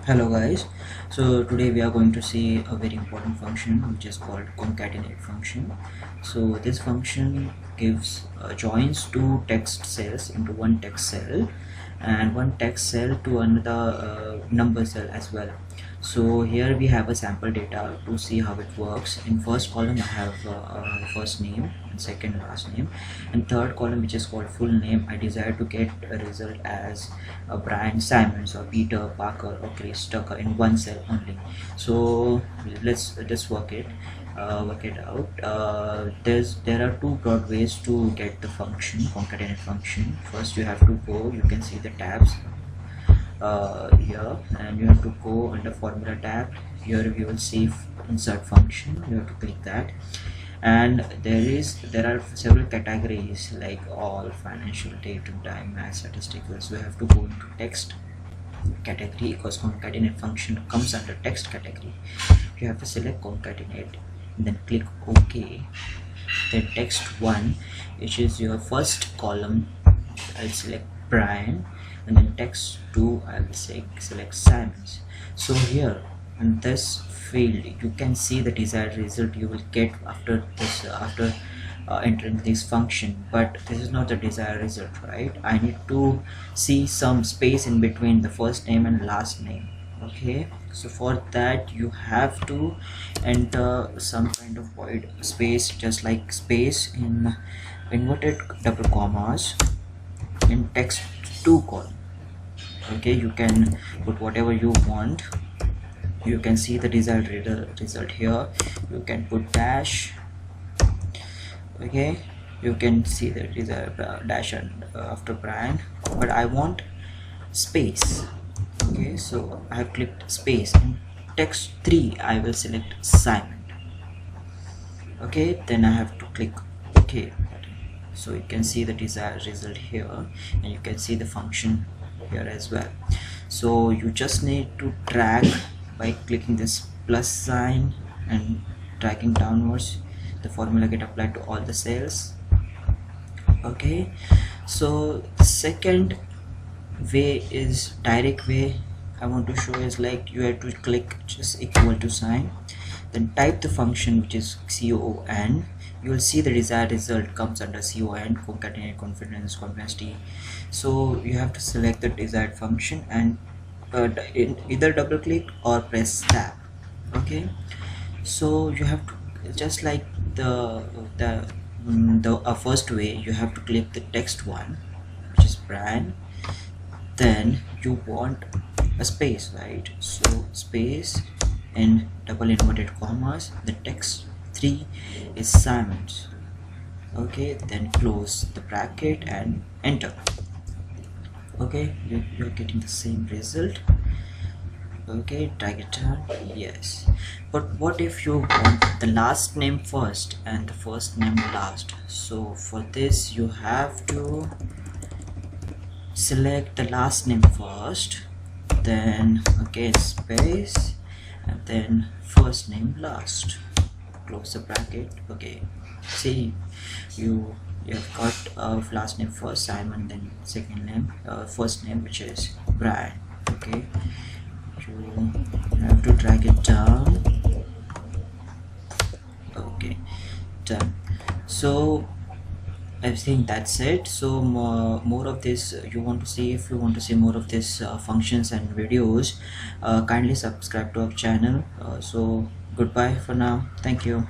Hello guys, so today we are going to see a very important function which is called concatenate function. So this function gives joins two text cells into one text cell and one text cell to another number cell as well. So here we have a sample data to see how it works. In first column I have first name and second last name, and third column, which is called full name, I desire to get a result as Brian Simons or Peter Parker or Chris Tucker in one cell only. So let's work it out. There are two broad ways to get the function, concatenate function. First you have to go, you can see the tabs here, and you have to go under formula tab. Here you will see insert function, you have to click that, and there are several categories like all, financial, date and time, math, statistical. So you have to go into text category because concatenate function comes under text category. You have to select concatenate and then click OK. Then text 1, which is your first column, I'll select Brian, and then text 2 I will say select Simons. So here in this field you can see the desired result you will get after this entering this function, but this is not the desired result, right? I need to see some space in between the first name and last name. Okay, so for that you have to enter some kind of void space, just like space in inverted double commas in text 2 column. Okay, you can put whatever you want. You can see the result here. You can put dash. Okay, you can see the desired dash and after Brian, but I want space. Okay, so I have clicked space. In text 3 I will select Simon. Okay, then I have to click OK button. So you can see the desired result here, and you can see the function here as well. So you just need to drag by clicking this plus sign and dragging downwards. The formula get applied to all the cells. Okay, so the second way is direct way I want to show is like you have to click just equal to sign, then type the function which is con. You will see the desired result comes under con, concatenate confidence t. So you have to select the desired function and either double click or press tab. Okay, so you have to, just like the first way, you have to click the text one, which is Brian, then you want a space, right? So space in double inverted commas, the text 3 is Simons. Okay, then close the bracket and enter. Okay, you're getting the same result. Okay, drag it down. Yes, but what if you want the last name first and the first name last? So for this you have to select the last name first, then again space, and then first name last. Close the bracket. Okay, see, you have got last name first Simon, then second name first name, which is Brian. Okay, you have to drag it down. Okay, done. So I think that's it. So more of this you want to see, if you want to see more of this functions and videos, kindly subscribe to our channel. So goodbye for now. Thank you.